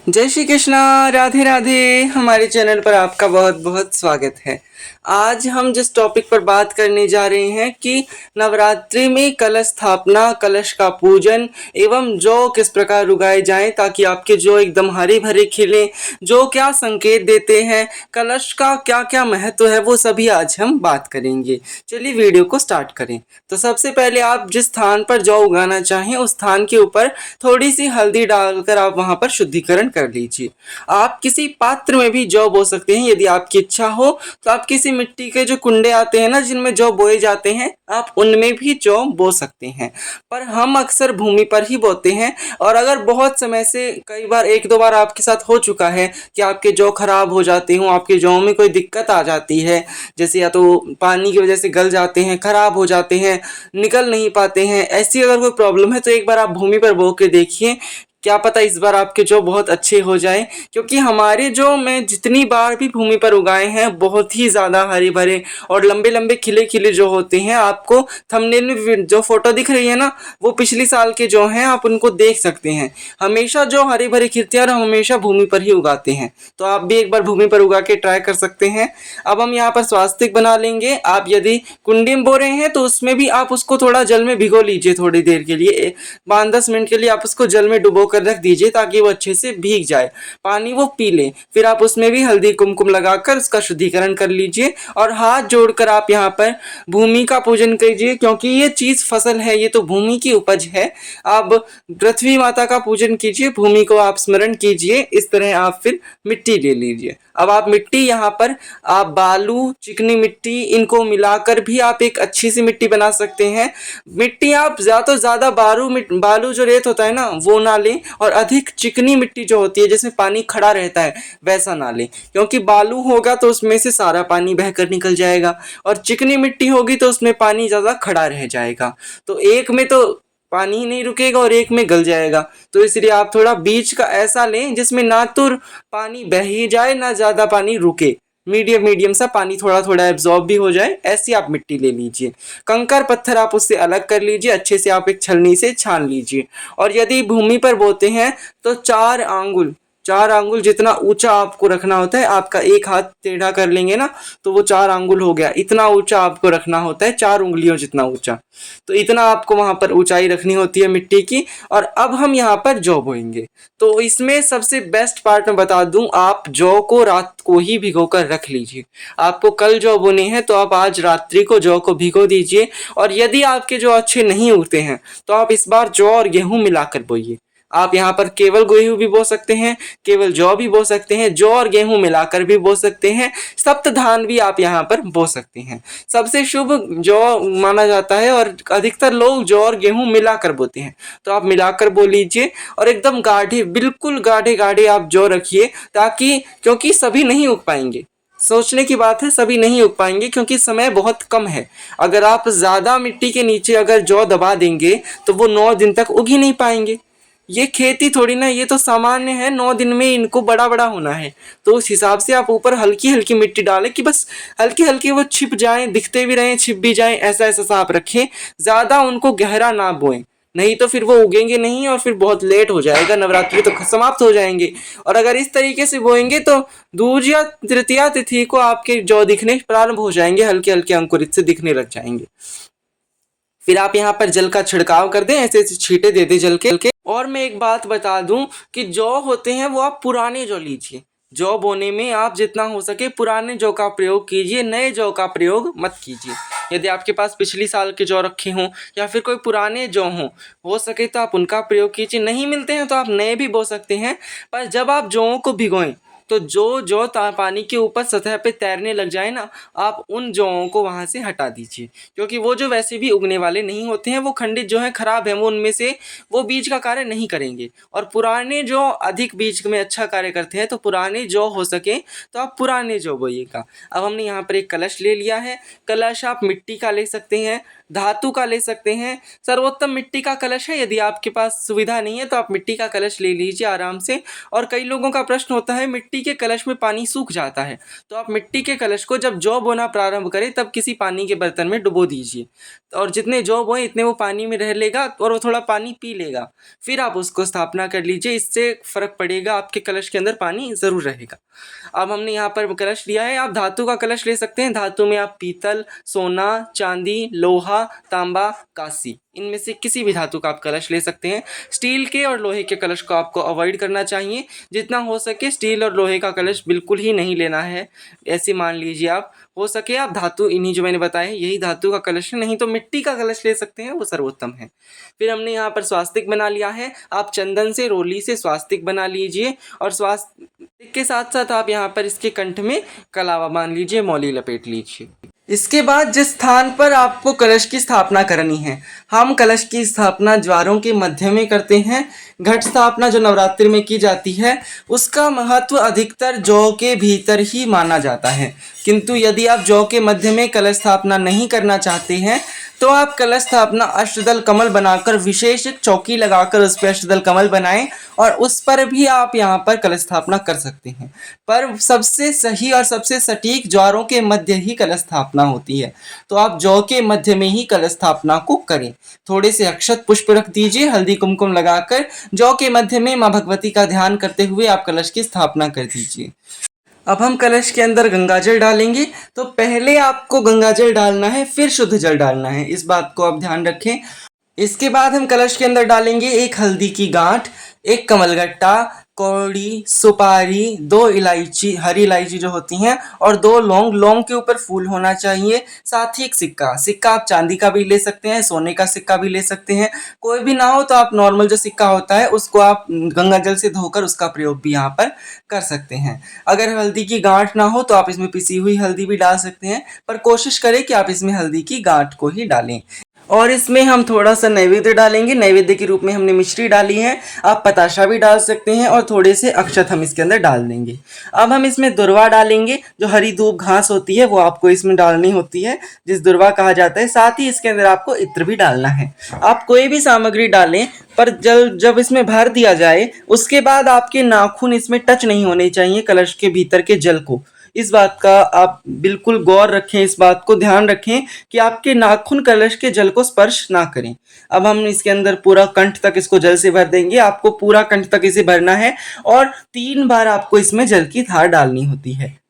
जय श्री कृष्णा, राधे राधे। हमारे चैनल पर आपका बहुत बहुत स्वागत है। आज हम जिस टॉपिक पर बात करने जा रहे हैं कि नवरात्रि में कलश स्थापना, कलश का पूजन एवं जौ किस प्रकार उगाए जाएं ताकि आपके जौ एकदम हरे भरे खिले, जौ क्या संकेत देते हैं, कलश का क्या क्या महत्व है, वो सभी आज हम बात करेंगे। चलिए वीडियो को स्टार्ट करें। तो सबसे पहले आप जिस स्थान पर जौ उगाना चाहें उस स्थान के ऊपर थोड़ी सी हल्दी डालकर आप वहां पर शुद्धिकरण कर लीजिए। आप किसी पात्र में भी जौ बो सकते हैं यदि आपकी इच्छा हो। तो आप किसी मिट्टी के जो कुंडे आते हैं ना जिनमें जौ बोए जाते हैं, आप उनमें भी जौ बो सकते हैं। पर हम अक्सर भूमि पर ही बोते हैं। और अगर बहुत समय से कई बार एक दो बार आपके साथ हो चुका है कि आपके जौ खराब हो जाते हों, आपके जौ में कोई दिक्कत आ जाती है, जैसे या तो पानी की वजह से गल जाते हैं, खराब हो जाते हैं, निकल नहीं पाते हैं, ऐसी अगर कोई प्रॉब्लम है तो एक बार आप भूमि पर बो के देखिए। क्या पता इस बार आपके जौ बहुत अच्छे हो जाए। क्योंकि हमारे जौ मैं जितनी बार भी भूमि पर उगाए हैं बहुत ही ज़्यादा हरे भरे और लंबे लंबे खिले खिले जो होते हैं। आपको थंबनेल में जो फोटो दिख रही है ना, वो पिछली साल के जो हैं, आप उनको देख सकते हैं। हमेशा जो हरे भरे खिलते हैं और हम हमेशा भूमि पर ही उगाते हैं। तो आप भी एक बार भूमि पर उगा के ट्राई कर सकते हैं। अब हम यहाँ पर स्वास्तिक बना लेंगे। आप यदि कुंडी में बो रहे हैं तो उसमें भी आप उसको थोड़ा जल में भिगो लीजिए, थोड़ी देर के लिए 5-10 मिनट के लिए आप उसको जल में डुबो कर रख दीजिए ताकि वो अच्छे से भीग जाए, पानी वो पी ले। फिर आप उसमें भी हल्दी कुमकुम लगाकर उसका शुद्धिकरण कर लीजिए और हाथ जोड़कर आप यहाँ पर भूमि का पूजन कीजिए। क्योंकि ये चीज फसल है, ये तो भूमि की उपज है। आप पृथ्वी माता का पूजन कीजिए, भूमि को आप स्मरण कीजिए। इस तरह आप फिर मिट्टी ले लीजिए। अब आप मिट्टी यहाँ पर आप बालू, चिकनी मिट्टी, इनको मिलाकर भी आप एक अच्छी सी मिट्टी बना सकते हैं। मिट्टी आप ज़्यादा तो ज़्यादा बालू जो रेत होता है ना वो ना लें, और अधिक चिकनी मिट्टी जो होती है जिसमें पानी खड़ा रहता है वैसा ना लें। क्योंकि बालू होगा तो उसमें से सारा पानी बहकर निकल जाएगा, और चिकनी मिट्टी होगी तो उसमें पानी ज़्यादा खड़ा रह जाएगा। तो एक में तो पानी ही नहीं रुकेगा और एक में गल जाएगा। तो इसलिए आप थोड़ा बीच का ऐसा लें जिसमें ना तो पानी बह ही जाए ना ज़्यादा पानी रुके, मीडियम मीडियम सा पानी थोड़ा थोड़ा एब्जॉर्ब भी हो जाए, ऐसी आप मिट्टी ले लीजिए। कंकर पत्थर आप उससे अलग कर लीजिए, अच्छे से आप एक छलनी से छान लीजिए। और यदि भूमि पर बोते हैं तो 4 आंगुल जितना ऊंचा आपको रखना होता है। आपका एक हाथ टेढ़ा कर लेंगे ना तो वो 4 आंगुल हो गया, इतना ऊंचा आपको रखना होता है, 4 उंगलियों जितना ऊंचा। तो इतना आपको वहां पर ऊंचाई रखनी होती है मिट्टी की। और अब हम यहाँ पर जौ बोएंगे। तो इसमें सबसे बेस्ट पार्ट मैं बता दूं, आप जौ को रात को ही भिगो कर रख लीजिए। आपको कल जौ बोने हैं तो आप आज रात्रि को जौ को भिगो दीजिए। और यदि आपके जौ अच्छे नहीं उगते हैं तो आप इस बार जौ और गेहूं मिलाकर बोइए। आप यहाँ पर केवल गेहूं भी बो सकते हैं, केवल जौ भी बो सकते हैं, जौ और गेहूं मिलाकर भी बो सकते हैं, सप्त धान भी आप यहाँ पर बो सकते हैं। सबसे शुभ जौ माना जाता है और अधिकतर लोग जौ और गेहूं मिलाकर बोते हैं। तो आप मिलाकर बो लीजिए और एकदम गाढ़े, बिल्कुल गाढ़े गाढ़े आप जौ रखिए, ताकि क्योंकि सभी नहीं उग पाएंगे। सोचने की बात है, सभी नहीं उग पाएंगे क्योंकि समय बहुत कम है। अगर आप ज़्यादा मिट्टी के नीचे अगर जौ दबा देंगे तो वो 9 दिन तक उग ही नहीं पाएंगे। ये खेती थोड़ी ना, ये तो सामान्य है, 9 दिन में इनको बड़ा बड़ा होना है। तो उस हिसाब से आप ऊपर हल्की हल्की मिट्टी डालें कि बस हल्की हल्की वो छिप जाएं, दिखते भी रहें, छिप भी जाएं, ऐसा ऐसा सा आप रखें। ज़्यादा उनको गहरा ना बोएं, नहीं तो फिर वो उगेंगे नहीं और फिर बहुत लेट हो जाएगा, नवरात्रि तो समाप्त हो जाएंगे। और अगर इस तरीके से बोएंगे तो दूज तृतीया तिथि को आपके जौ दिखने प्रारंभ हो जाएंगे, हल्के हल्के अंकुरित से दिखने लग जाएंगे। फिर आप यहाँ पर जल का छिड़काव कर दें, ऐसे ऐसे छींटे दे दें जल के। और मैं एक बात बता दूं कि जौ होते हैं वो आप पुराने जौ लीजिए। जौ बोने में आप जितना हो सके पुराने जौ का प्रयोग कीजिए, नए जौ का प्रयोग मत कीजिए। यदि आपके पास पिछली साल के जौ रखे हों या फिर कोई पुराने जौ हों, हो सके तो आप उनका प्रयोग कीजिए। नहीं मिलते हैं तो आप नए भी बो सकते हैं। पर जब आप जौं को भिगोएं तो जो पानी के ऊपर सतह पे तैरने लग जाए ना, आप उन जौं को वहाँ से हटा दीजिए। क्योंकि वो जो वैसे भी उगने वाले नहीं होते हैं, वो खंडित जो हैं, खराब हैं, वो उनमें से वो बीज का कार्य नहीं करेंगे। और पुराने जो अधिक बीज में अच्छा कार्य करते हैं, तो पुराने जौ हो सके तो आप पुराने जौ बोइएगा। अब हमने यहाँ पर एक कलश ले लिया है। कलश आप मिट्टी का ले सकते हैं, धातु का ले सकते हैं। सर्वोत्तम मिट्टी का कलश है। यदि आपके पास सुविधा नहीं है तो आप मिट्टी का कलश ले लीजिए आराम से। और कई लोगों का प्रश्न होता है मिट्टी के कलश में पानी सूख जाता है, तो आप मिट्टी के कलश को जब जौ बोना प्रारंभ करें तब किसी पानी के बर्तन में डुबो दीजिए, और जितने जौ बोए इतने वो पानी में रह लेगा और वो थोड़ा पानी पी लेगा। फिर आप उसको स्थापना कर लीजिए, इससे फ़र्क पड़ेगा, आपके कलश के अंदर पानी ज़रूर रहेगा। अब हमने यहाँ पर कलश लिया है, आप धातु का कलश ले सकते हैं। धातु में आप पीतल, सोना, चांदी, लोहा, तांबा, कांसी, इनमें से किसी भी धातु का आप कलश ले सकते हैं। स्टील के और लोहे के कलश को आपको अवॉइड करना चाहिए। जितना हो सके स्टील और लोहे का कलश बिल्कुल ही नहीं लेना है, ऐसे मान लीजिए आप। हो सके आप धातु, इन्हीं जो मैंने बताए हैं यही धातु का कलश है, नहीं तो मिट्टी का कलश ले सकते हैं, वो सर्वोत्तम है। फिर हमने यहाँ पर स्वास्तिक बना लिया है। आप चंदन से, रोली से स्वास्तिक बना लीजिए, और स्वास्तिक के साथ साथ आप यहाँ पर इसके कंठ में कलावा बांध लीजिए, मौली लपेट लीजिए। इसके बाद जिस स्थान पर आपको कलश की स्थापना करनी है, हम कलश की स्थापना ज्वारों के मध्य में करते हैं। घट स्थापना जो नवरात्रि में की जाती है उसका महत्व अधिकतर जौ के भीतर ही माना जाता है, किंतु यदि आप जौ के मध्य में कलश स्थापना नहीं करना चाहते हैं तो आप कलश स्थापना अष्टदल कमल बनाकर, विशेष एक चौकी लगाकर उस पर अष्टदल कमल बनाएं और उस पर भी आप यहाँ पर कलश स्थापना कर सकते हैं। पर सबसे सही और सबसे सटीक ज्वारों के मध्य ही कलश स्थापना होती है, तो आप जौ के मध्य में ही कलश स्थापना को करें। थोड़े से अक्षत पुष्प रख दीजिए, हल्दी कुमकुम लगाकर जौ के मध्य में माँ भगवती का ध्यान करते हुए आप कलश की स्थापना कर दीजिए। अब हम कलश के अंदर गंगाजल डालेंगे, तो पहले आपको गंगाजल डालना है, फिर शुद्ध जल डालना है, इस बात को आप ध्यान रखें। इसके बाद हम कलश के अंदर डालेंगे एक हल्दी की गांठ, एक कमलगट्टा, कौड़ी, सुपारी, 2 इलायची, हरी इलायची जो होती हैं, और 2 लौंग। लौंग के ऊपर फूल होना चाहिए, साथ ही एक सिक्का। सिक्का आप चांदी का भी ले सकते हैं, सोने का सिक्का भी ले सकते हैं। कोई भी ना हो तो आप नॉर्मल जो सिक्का होता है उसको आप गंगा जल से धोकर उसका प्रयोग भी यहाँ पर कर सकते हैं। अगर हल्दी की गांठ ना हो तो आप इसमें पिसी हुई हल्दी भी डाल सकते हैं, पर कोशिश करें कि आप इसमें हल्दी की गांठ को ही डालें। और इसमें हम थोड़ा सा नैवेद्य डालेंगे। नैवेद्य के रूप में हमने मिश्री डाली है, आप पताशा भी डाल सकते हैं, और थोड़े से अक्षत हम इसके अंदर डाल देंगे। अब हम इसमें दुर्वा डालेंगे, जो हरी दूब घास होती है वो आपको इसमें डालनी होती है, जिस दुर्वा कहा जाता है। साथ ही इसके अंदर आपको इत्र भी डालना है। आप कोई भी सामग्री डालें, पर जब इसमें भर दिया जाए उसके बाद आपके नाखून इसमें टच नहीं होने चाहिए कलश के भीतर के जल को। इस बात का आप बिल्कुल गौर रखें, इस बात को ध्यान रखें कि आपके नाखून कलश के जल को स्पर्श ना करें। अब हम इसके अंदर पूरा कंठ तक इसको जल से भर देंगे। आपको पूरा कंठ तक इसे भरना है, और 3 बार आपको इसमें जल की धार डालनी होती है।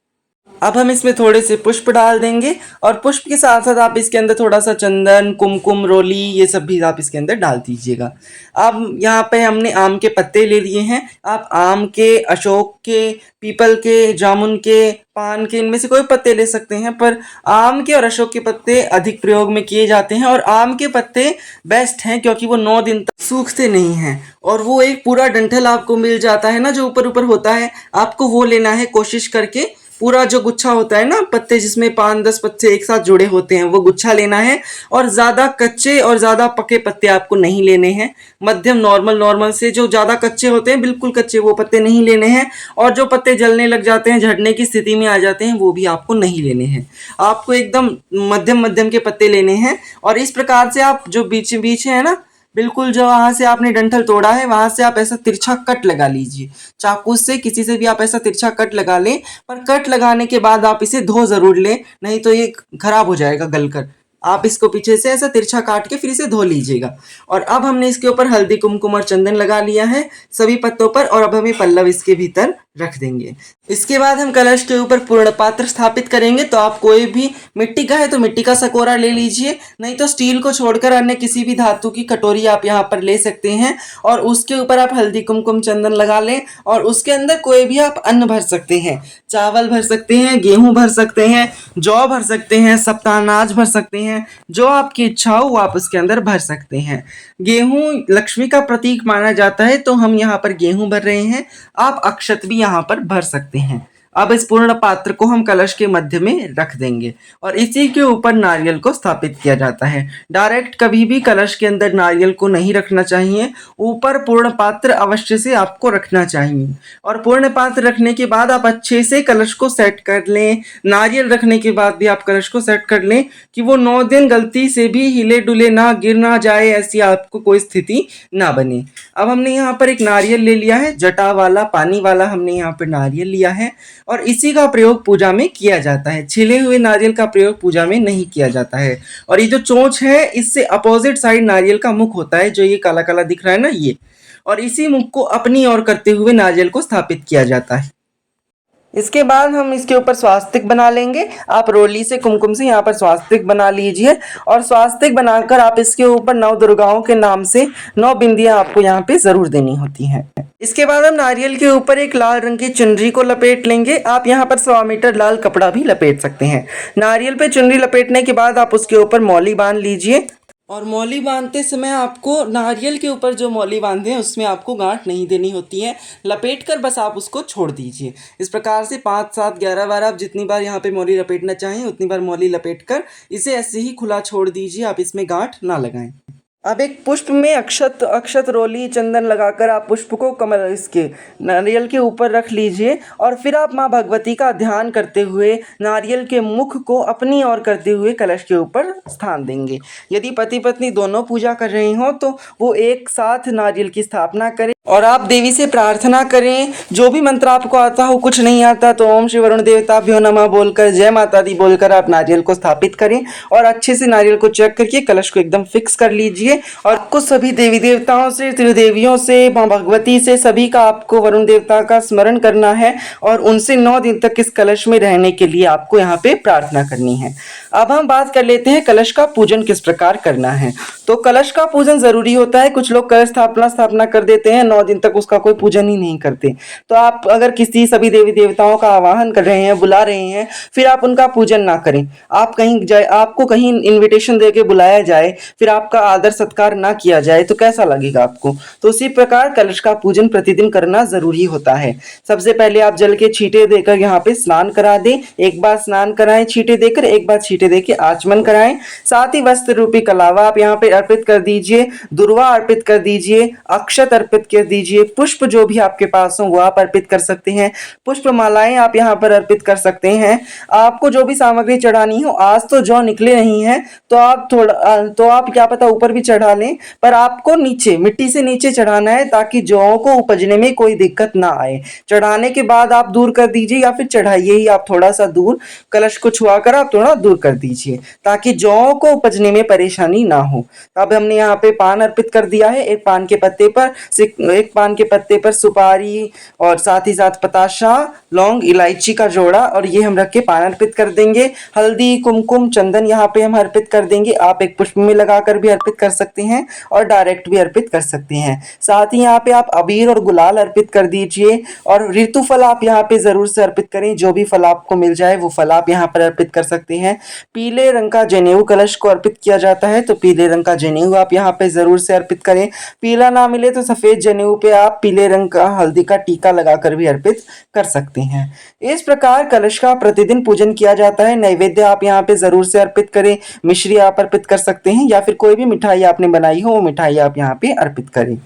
अब हम इसमें थोड़े से पुष्प डाल देंगे, और पुष्प के साथ साथ आप इसके अंदर थोड़ा सा चंदन, कुमकुम, रोली, ये सब भी आप इसके अंदर डाल दीजिएगा। अब यहाँ पे हमने आम के पत्ते ले लिए हैं। आप आम के, अशोक के, पीपल के, जामुन के, पान के, इनमें से कोई पत्ते ले सकते हैं, पर आम के और अशोक के पत्ते अधिक प्रयोग में किए जाते हैं। और आम के पत्ते बेस्ट हैं क्योंकि वो 9 दिन तक सूखते नहीं हैं, और वो एक पूरा डंठल आपको मिल जाता है ना, जो ऊपर ऊपर होता है, आपको वो लेना है। कोशिश करके पूरा जो गुच्छा होता है ना, पत्ते जिसमें 5-10 पत्ते एक साथ जुड़े होते हैं, वो गुच्छा लेना है। और ज़्यादा कच्चे और ज़्यादा पके पत्ते आपको नहीं लेने हैं। मध्यम नॉर्मल से, जो ज़्यादा कच्चे होते हैं, बिल्कुल कच्चे वो पत्ते नहीं लेने हैं, और जो पत्ते जलने लग जाते हैं, झड़ने की स्थिति में आ जाते हैं, वो भी आपको नहीं लेने हैं। आपको एकदम मध्यम के पत्ते लेने हैं। और इस प्रकार से आप जो बीच बीच है ना, बिल्कुल जो वहां से आपने डंठल तोड़ा है वहां से आप ऐसा तिरछा कट लगा लीजिए, चाकू से, किसी से भी आप ऐसा तिरछा कट लगा लें। पर कट लगाने के बाद आप इसे धो जरूर लें, नहीं तो ये खराब हो जाएगा गलकर। आप इसको पीछे से ऐसा तिरछा काट के फिर इसे धो लीजिएगा। और अब हमने इसके ऊपर हल्दी, कुमकुम और चंदन लगा लिया है सभी पत्तों पर, और अब हमें पल्लव इसके भीतर रख देंगे। इसके बाद हम कलश के ऊपर पूर्ण पात्र स्थापित करेंगे। तो आप कोई भी, मिट्टी का है तो मिट्टी का सकोरा ले लीजिए, नहीं तो स्टील को छोड़कर अन्य किसी भी धातु की कटोरी आप यहाँ पर ले सकते हैं, और उसके ऊपर आप हल्दी, कुमकुम, चंदन लगा लें, और उसके अंदर कोई भी आप अन्न भर सकते हैं। चावल भर सकते हैं, गेहूं भर सकते हैं, जौ भर सकते हैं, सप्ता अनाज भर सकते हैं, जो आपकी इच्छा हो वो आप उसके अंदर भर सकते हैं। गेहूं लक्ष्मी का प्रतीक माना जाता है, तो हम यहाँ पर गेहूं भर रहे हैं। आप अक्षत भी यहाँ पर भर सकते हैं। अब इस पूर्ण पात्र को हम कलश के मध्य में रख देंगे और इसी के ऊपर नारियल को स्थापित किया जाता है। डायरेक्ट कभी भी कलश के अंदर नारियल को नहीं रखना चाहिए, ऊपर पूर्ण पात्र अवश्य से आपको रखना चाहिए। और पूर्ण पात्र रखने के बाद आप अच्छे से कलश को सेट कर लें। नारियल रखने के बाद भी आप कलश को सेट कर लें कि वो 9 दिन गलती से भी हिले डुले ना, गिर ना जाए, ऐसी आपको कोई स्थिति ना बने। अब हमने यहाँ पर एक नारियल ले लिया है, जटा वाला, पानी वाला हमने यहाँ पर नारियल लिया है और इसी का प्रयोग पूजा में किया जाता है। छिले हुए नारियल का प्रयोग पूजा में नहीं किया जाता है। और ये जो चोंच है, इससे अपोजिट साइड नारियल का मुख होता है, जो ये काला काला दिख रहा है ना, ये। और इसी मुख को अपनी ओर करते हुए नारियल को स्थापित किया जाता है। इसके बाद हम इसके ऊपर स्वास्तिक बना लेंगे। आप रोली से, कुमकुम से यहाँ पर स्वास्तिक बना लीजिए और स्वास्तिक बनाकर आप इसके ऊपर 9 दुर्गाओं के नाम से 9 बिंदियां आपको यहाँ पे जरूर देनी होती हैं। इसके बाद हम नारियल के ऊपर एक लाल रंग की चुनरी को लपेट लेंगे। आप यहाँ पर 100 मीटर लाल कपड़ा भी लपेट सकते हैं। नारियल पे चुनरी लपेटने के बाद आप उसके ऊपर मौली बांध लीजिए और मौली बांधते समय आपको नारियल के ऊपर जो मौली बांधे हैं उसमें आपको गांठ नहीं देनी होती है। लपेट कर बस आप उसको छोड़ दीजिए। इस प्रकार से 5, 7, 11 बार आप जितनी बार यहाँ पे मौली लपेटना चाहें उतनी बार मौली लपेट कर इसे ऐसे ही खुला छोड़ दीजिए। आप इसमें गांठ ना लगाएं। अब एक पुष्प में अक्षत रोली चंदन लगाकर आप पुष्प को कमल इसके नारियल के ऊपर रख लीजिए और फिर आप माँ भगवती का ध्यान करते हुए नारियल के मुख को अपनी ओर करते हुए कलश के ऊपर स्थान देंगे। यदि पति पत्नी दोनों पूजा कर रहे हों तो वो एक साथ नारियल की स्थापना करें और आप देवी से प्रार्थना करें। जो भी मंत्र आपको आता हो, कुछ नहीं आता तो ओम श्री वरुण देवताभ्यो नमः बोलकर, जय माता दी बोलकर आप नारियल को स्थापित करें और अच्छे से नारियल को चेक करके कलश को एकदम फिक्स कर लीजिए। और आपको सभी देवी देवताओं से, त्रिदेवियों से, माँ भगवती से, सभी का आपको वरुण देवता का स्मरण करना है और उनसे 9 दिन तक इस कलश में रहने के लिए आपको यहाँ पे प्रार्थना करनी है। अब हम बात कर लेते हैं कलश का पूजन किस प्रकार करना है। तो कलश का पूजन जरूरी होता है। कुछ लोग कलश स्थापना कर देते हैं, 9 दिन तक उसका कोई पूजन ही नहीं करते। तो आप अगर किसी सभी देवी देवताओं का आवाहन कर रहे हैं, बुला रहे हैं, फिर आप उनका पूजन ना करें। आप कहीं जाए, आपको कहीं इन्विटेशन देके बुलाया जाए, फिर आपका आदर सत्कार ना किया जाए तो कैसा लगेगा आपको। तो उसी प्रकार कलश का पूजन प्रतिदिन करना जरूरी होता है। सबसे पहले आप जल के छींटे देकर यहाँ पे स्नान करा दें। एक बार स्नान कराएं छींटे देकर, एक बार छींटे देके आचमन कराएं। साथ ही वस्त्र रूपी कलावा आप यहाँ पे अर्पित कर दीजिए, दुर्वा अर्पित कर दीजिए, अक्षत अर्पित कर दीजिए, पुष्प जो भी आपके पास हो वो आप अर्पित कर सकते हैं। पुष्प मालाएं आप यहाँ पर अर्पित कर सकते हैं। आपको जो भी सामग्री चढ़ानी हो, आज तो जौ निकले नहीं है तो आप क्या पता ऊपर भी चढ़ा लें, पर आपको नीचे, मिट्टी से नीचे चढ़ाना है ताकि जौ को उपजने में कोई दिक्कत ना आए। चढ़ाने के बाद आप दूर कर दीजिए या फिर चढ़ाइए ही आप थोड़ा सा दूर, कलश को छुआ कर आप थोड़ा दूर कर दीजिए ताकि जौ को उपजने में परेशानी ना हो। अब हमने यहाँ पे पान अर्पित कर दिया है। एक पान के पत्ते पर सुपारी और साथ ही साथ पताशा, लौंग, इलायची का जोड़ा और ये हम रख के पान अर्पित कर देंगे। हल्दी, कुमकुम, चंदन यहाँ पे हम अर्पित कर देंगे। आप एक पुष्प में लगाकर भी अर्पित कर सकते हैं और डायरेक्ट भी अर्पित कर सकते हैं। साथ ही यहाँ पे आप अबीर और गुलाल अर्पित कर दीजिए और ऋतु फल आप यहाँ पे जरूर से अर्पित करें। जो भी फल आपको मिल जाए वो फल आप यहाँ पर अर्पित कर सकते हैं। पीले रंग का जनेऊ कलश को अर्पित किया जाता है तो पीले रंग का जनेऊ आप यहाँ पे जरूर से अर्पित करें। पीला ना मिले तो सफेद जनेऊ पे आप पीले रंग का हल्दी का टीका लगाकर भी अर्पित कर सकते हैं। इस प्रकार कलश का प्रतिदिन पूजन किया जाता है। नैवेद्य आप यहाँ पे जरूर से अर्पित करें। मिश्री आप अर्पित कर सकते हैं या फिर कोई भी मिठाई आपने बनाई हो वो मिठाई आप यहाँ पे अर्पित करें।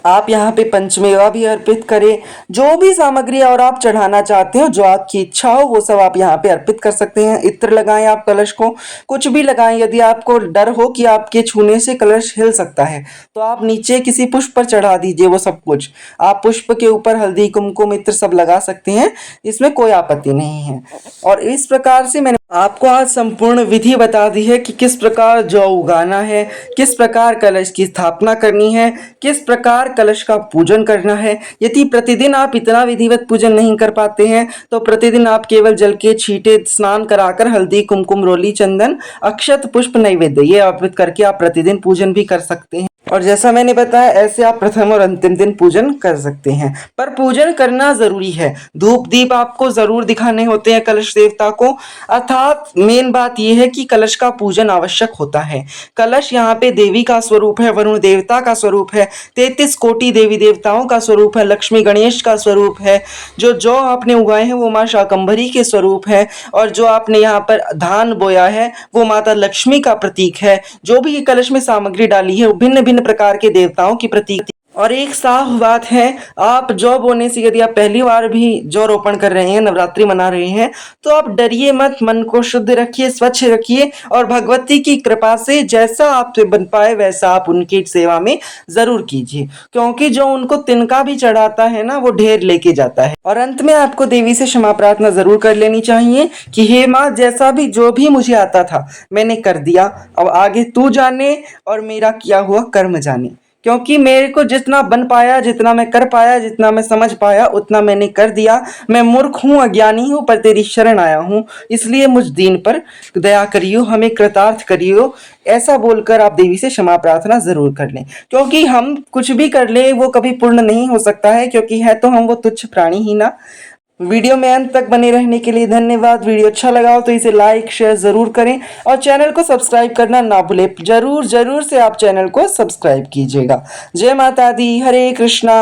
आप यहाँ पे पंचमेवा भी अर्पित करें। जो भी सामग्री और आप चढ़ाना चाहते हो, जो आपकी इच्छा हो, वो सब आप यहाँ पे अर्पित कर सकते हैं। इत्र लगाएं आप कलश को, कुछ भी लगाएं। यदि आपको डर हो कि आपके छूने से कलश हिल सकता है तो आप नीचे किसी पुष्प पर चढ़ा दीजिए वो सब कुछ। आप पुष्प के ऊपर हल्दी, कुमकुम, इत्र सब लगा सकते हैं, इसमें कोई आपत्ति नहीं है। और इस प्रकार से मैंने आपको आज संपूर्ण विधि बता दी है कि किस प्रकार जौ उगाना है, किस प्रकार कलश की स्थापना करनी है, किस प्रकार कलश का पूजन करना है। यदि प्रतिदिन आप इतना विधिवत पूजन नहीं कर पाते हैं तो प्रतिदिन आप केवल जल के छींटे स्नान कराकर हल्दी, कुमकुम, रोली, चंदन, अक्षत, पुष्प, नैवेद्य ये अर्पित करके आप प्रतिदिन पूजन भी कर सकते हैं। और जैसा मैंने बताया ऐसे आप प्रथम और अंतिम दिन पूजन कर सकते हैं, पर पूजन करना जरूरी है। धूप दीप आपको जरूर दिखाने होते हैं कलश देवता को, अर्थात मेन बात यह है कि कलश का पूजन आवश्यक होता है। कलश यहाँ पे देवी का स्वरूप है, वरुण देवता का स्वरूप है, 33 कोटि देवी देवताओं का स्वरूप है, लक्ष्मी गणेश का स्वरूप है, जो आपने उगाए हैं वो माँ शाकंभरी के स्वरूप है, और जो आपने यहाँ पर धान बोया है वो माता लक्ष्मी का प्रतीक है। जो भी ये कलश में सामग्री डाली है वो भिन्न भिन्न प्रकार के देवताओं की प्रतीक। और एक साफ बात है, आप जौ बोने से यदि आप पहली बार भी जौ रोपण कर रहे हैं, नवरात्रि मना रहे हैं, तो आप डरिए मत, मन को शुद्ध रखिए, स्वच्छ रखिए, और भगवती की कृपा से जैसा आपसे बन पाए वैसा आप उनकी सेवा में जरूर कीजिए, क्योंकि जो उनको तिनका भी चढ़ाता है ना वो ढेर लेके जाता है। और अंत में आपको देवी से क्षमा प्रार्थना जरूर कर लेनी चाहिए कि हे माँ, जैसा भी जो भी मुझे आता था मैंने कर दिया, अब आगे तू जाने और मेरा किया हुआ कर्म जाने, क्योंकि मेरे को जितना बन पाया, जितना मैं कर पाया, जितना मैं समझ पाया उतना मैंने कर दिया। मैं मूर्ख हूँ, अज्ञानी हूँ, पर तेरी शरण आया हूँ, इसलिए मुझ दीन पर दया करियो, हमें कृतार्थ करियो। ऐसा बोलकर आप देवी से क्षमा प्रार्थना जरूर कर लें, क्योंकि हम कुछ भी कर ले वो कभी पूर्ण नहीं हो सकता है, क्योंकि है तो हम वो तुच्छ प्राणी ही ना। वीडियो में अंत तक बने रहने के लिए धन्यवाद। वीडियो अच्छा लगा हो तो इसे लाइक शेयर जरूर करें, और चैनल को सब्सक्राइब करना ना भूलें। जरूर जरूर से आप चैनल को सब्सक्राइब कीजिएगा। जय माता दी, हरे कृष्णा।